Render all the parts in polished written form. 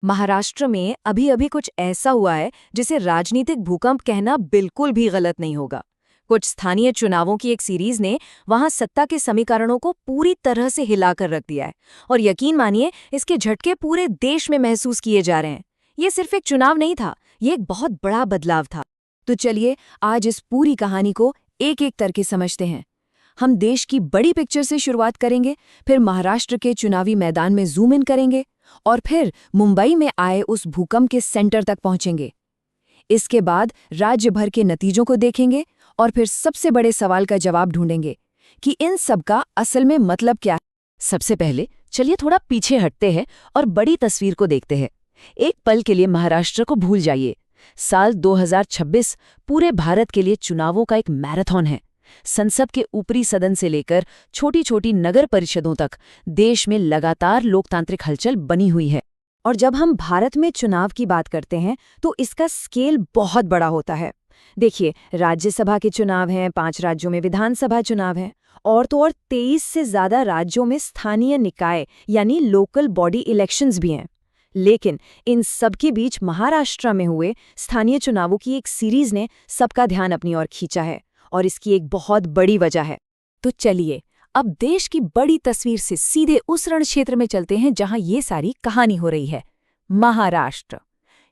महाराष्ट्र में अभी अभी कुछ ऐसा हुआ है जिसे राजनीतिक भूकंप कहना बिल्कुल भी गलत नहीं होगा। कुछ स्थानीय चुनावों की एक सीरीज ने वहां सत्ता के समीकरणों को पूरी तरह से हिलाकर रख दिया है और यकीन मानिए इसके झटके पूरे देश में महसूस किए जा रहे हैं। ये सिर्फ एक चुनाव नहीं था, ये एक बहुत बड़ा बदलाव था। तो चलिए आज इस पूरी कहानी को एक एक करके समझते हैं। हम देश की बड़ी पिक्चर से शुरुआत करेंगे, फिर महाराष्ट्र के चुनावी मैदान में जूम इन करेंगे और फिर मुंबई में आए उस भूकंप के सेंटर तक पहुंचेंगे। इसके बाद राज्य भर के नतीजों को देखेंगे और फिर सबसे बड़े सवाल का जवाब ढूंढेंगे कि इन सब का असल में मतलब क्या है। सबसे पहले चलिए थोड़ा पीछे हटते हैं और बड़ी तस्वीर को देखते हैं। एक पल के लिए महाराष्ट्र को भूल जाइए। साल 2026 पूरे भारत के लिए चुनावों का एक मैराथन है। संसद के ऊपरी सदन से लेकर छोटी छोटी नगर परिषदों तक देश में लगातार लोकतांत्रिक हलचल बनी हुई है। और जब हम भारत में चुनाव की बात करते हैं तो इसका स्केल बहुत बड़ा होता है। देखिए, राज्यसभा के चुनाव हैं, 5 राज्यों में विधानसभा चुनाव हैं और तो और 23 से ज्यादा राज्यों में स्थानीय निकाय यानी लोकल बॉडी इलेक्शंस भी हैं। लेकिन इन सब के बीच महाराष्ट्र में हुए स्थानीय चुनावों की एक सीरीज ने सबका ध्यान अपनी ओर खींचा है और इसकी एक बहुत बड़ी वजह है। तो चलिए अब देश की बड़ी तस्वीर से सीधे उस रण क्षेत्र में चलते हैं जहां ये सारी कहानी हो रही है। महाराष्ट्र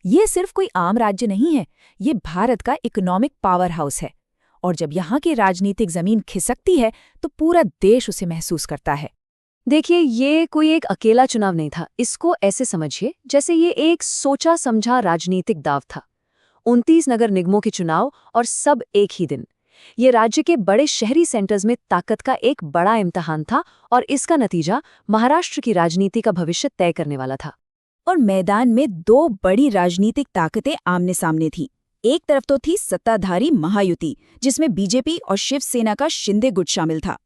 ये सिर्फ कोई आम राज्य नहीं है, ये भारत का इकोनॉमिक पावर हाउस है और जब यहाँ की राजनीतिक जमीन खिसकती है तो पूरा देश उसे महसूस करता है। देखिए, ये कोई एक अकेला चुनाव नहीं था। इसको ऐसे समझिए जैसे ये एक सोचा समझा राजनीतिक दांव था। 29 नगर निगमों के चुनाव और सब एक ही दिन। ये राज्य के बड़े शहरी सेंटर्स में ताकत का एक बड़ा इम्तिहान था और इसका नतीजा महाराष्ट्र की राजनीति का भविष्य तय करने वाला था। और मैदान में 2 बड़ी राजनीतिक ताकतें आमने सामने थीं। एक तरफ तो थी सत्ताधारी महायुति, जिसमें बीजेपी और शिवसेना का शिंदे गुट शामिल था,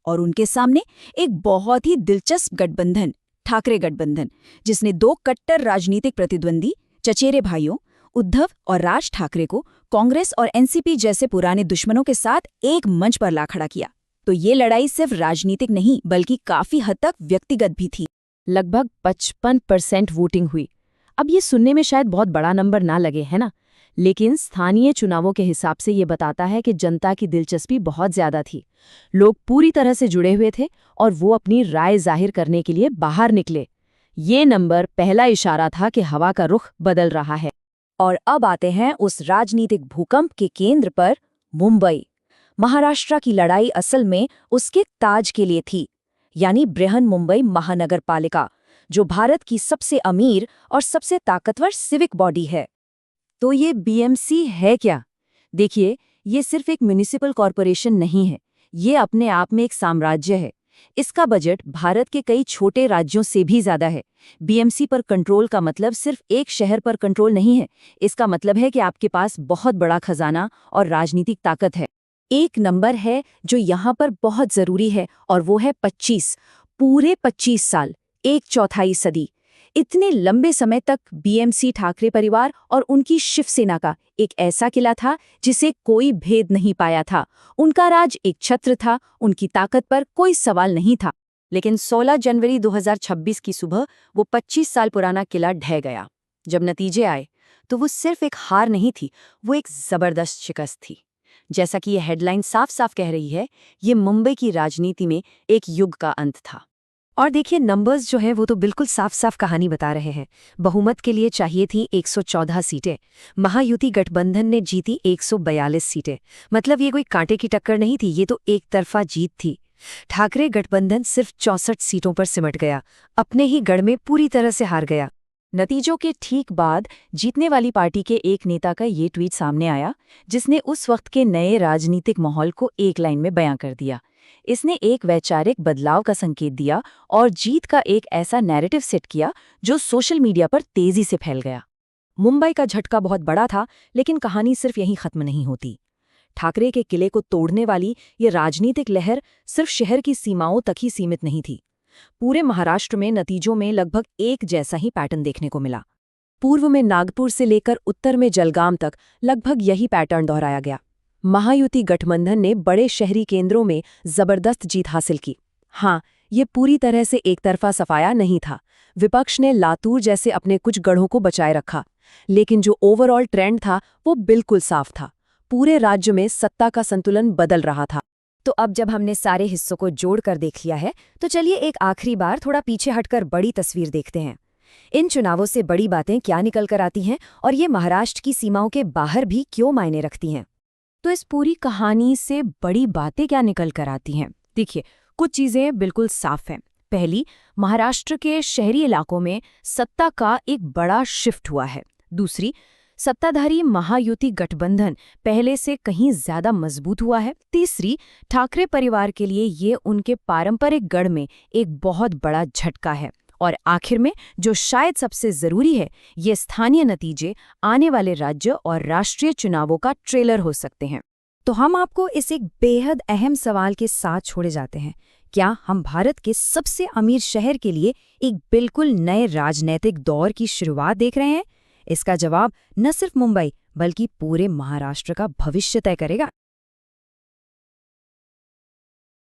और उनके सामने एक बहुत ही दिलचस्प गठबंधन, ठाकरे गठबंधन, जिसने 2 कट्टर राजनीतिक प्रतिद्वंदी चचेरे भाइयों उद्धव और राज ठाकरे को कांग्रेस और एनसीपी जैसे पुराने दुश्मनों के साथ एक मंच पर ला खड़ा किया। तो ये लड़ाई सिर्फ राजनीतिक नहीं बल्कि काफी हद तक व्यक्तिगत भी थी। लगभग 55% वोटिंग हुई। अब ये सुनने में शायद बहुत बड़ा नंबर ना लगे, है ना? लेकिन स्थानीय चुनावों के हिसाब से ये बताता है कि जनता की दिलचस्पी बहुत ज्यादा थी। लोग पूरी तरह से जुड़े हुए थे और वो अपनी राय जाहिर करने के लिए बाहर निकले। ये नंबर पहला इशारा था कि हवा का रुख बदल रहा है। और अब आते हैं उस राजनीतिक भूकंप के केंद्र पर, मुंबई। महाराष्ट्र की लड़ाई असल में उसके ताज के लिए थी, यानी बृहन मुंबई महानगर पालिका, जो भारत की सबसे अमीर और सबसे ताकतवर सिविक बॉडी है। तो ये बीएमसी है क्या? देखिए, ये सिर्फ एक म्युनिसिपल कॉरपोरेशन नहीं है, ये अपने आप में एक साम्राज्य है। इसका बजट भारत के कई छोटे राज्यों से भी ज्यादा है। बीएमसी पर कंट्रोल का मतलब सिर्फ एक शहर पर कंट्रोल नहीं है, इसका मतलब है कि आपके पास बहुत बड़ा खजाना और राजनीतिक ताकत है। एक नंबर है जो यहाँ पर बहुत जरूरी है और वो है 25। पूरे 25 साल, 1/4 सदी। इतने लंबे समय तक बीएमसी ठाकरे परिवार और उनकी शिवसेना का एक ऐसा किला था जिसे कोई भेद नहीं पाया था। उनका राज एक छत्र था, उनकी ताकत पर कोई सवाल नहीं था। लेकिन 16 जनवरी 2026 की सुबह वो 25 साल पुराना किला ढह गया। जब नतीजे आए तो वो सिर्फ एक हार नहीं थी, वो एक जबरदस्त शिकस्त थी। जैसा कि ये हेडलाइन साफ साफ कह रही है, ये मुंबई की राजनीति में एक युग का अंत था। और देखिए, नंबर्स जो है वो तो बिल्कुल साफ साफ कहानी बता रहे हैं। बहुमत के लिए चाहिए थी 114 सीटें। महायुति गठबंधन ने जीती 142 सीटें। मतलब ये कोई कांटे की टक्कर नहीं थी, ये तो एक तरफा जीत थी। ठाकरे गठबंधन सिर्फ 64 सीटों पर सिमट गया, अपने ही गढ़ में पूरी तरह से हार गया। नतीजों के ठीक बाद जीतने वाली पार्टी के एक नेता का ये ट्वीट सामने आया, जिसने उस वक्त के नए राजनीतिक माहौल को एक लाइन में बयां कर दिया। इसने एक वैचारिक बदलाव का संकेत दिया और जीत का एक ऐसा नैरेटिव सेट किया जो सोशल मीडिया पर तेजी से फैल गया। मुंबई का झटका बहुत बड़ा था, लेकिन कहानी सिर्फ यहीं खत्म नहीं होती। ठाकरे के किले को तोड़ने वाली ये राजनीतिक लहर सिर्फ शहर की सीमाओं तक ही सीमित नहीं थी। पूरे महाराष्ट्र में नतीजों में लगभग एक जैसा ही पैटर्न देखने को मिला। पूर्व में नागपुर से लेकर उत्तर में जलगांव तक लगभग यही पैटर्न दोहराया गया। महायुति गठबंधन ने बड़े शहरी केंद्रों में जबरदस्त जीत हासिल की। हाँ, ये पूरी तरह से एक तरफा सफाया नहीं था। विपक्ष ने लातूर जैसे अपने कुछ गढ़ों को बचाए रखा, लेकिन जो ओवरऑल ट्रेंड था वो बिल्कुल साफ था। पूरे राज्य में सत्ता का संतुलन बदल रहा था। तो अब जब हमने सारे हिस्सों को जोड़कर देख लिया है, तो चलिए एक आखिरी बार थोड़ा पीछे हटकर बड़ी तस्वीर देखते हैं। इन चुनावों से बड़ी बातें क्या निकल कर आती हैं और ये महाराष्ट्र की सीमाओं के बाहर भी क्यों मायने रखती हैं? तो इस पूरी कहानी से बड़ी बातें क्या निकल कर आती हैं? देखिए, कुछ चीजें बिल्कुल साफ हैं। पहली, महाराष्ट्र के शहरी इलाकों में सत्ता का एक बड़ा शिफ्ट हुआ है। दूसरी, सत्ताधारी महायुति गठबंधन पहले से कहीं ज्यादा मजबूत हुआ है। तीसरी, ठाकरे परिवार के लिए ये उनके पारंपरिक गढ़ में एक बहुत बड़ा झटका है। और आखिर में, जो शायद सबसे जरूरी है, ये स्थानीय नतीजे आने वाले राज्य और राष्ट्रीय चुनावों का ट्रेलर हो सकते हैं। तो हम आपको इस एक बेहद अहम सवाल के साथ छोड़े जाते हैं। क्या हम भारत के सबसे अमीर शहर के लिए एक बिल्कुल नए राजनीतिक दौर की शुरुआत देख रहे हैं? इसका जवाब न सिर्फ मुंबई बल्कि पूरे महाराष्ट्र का भविष्य तय करेगा।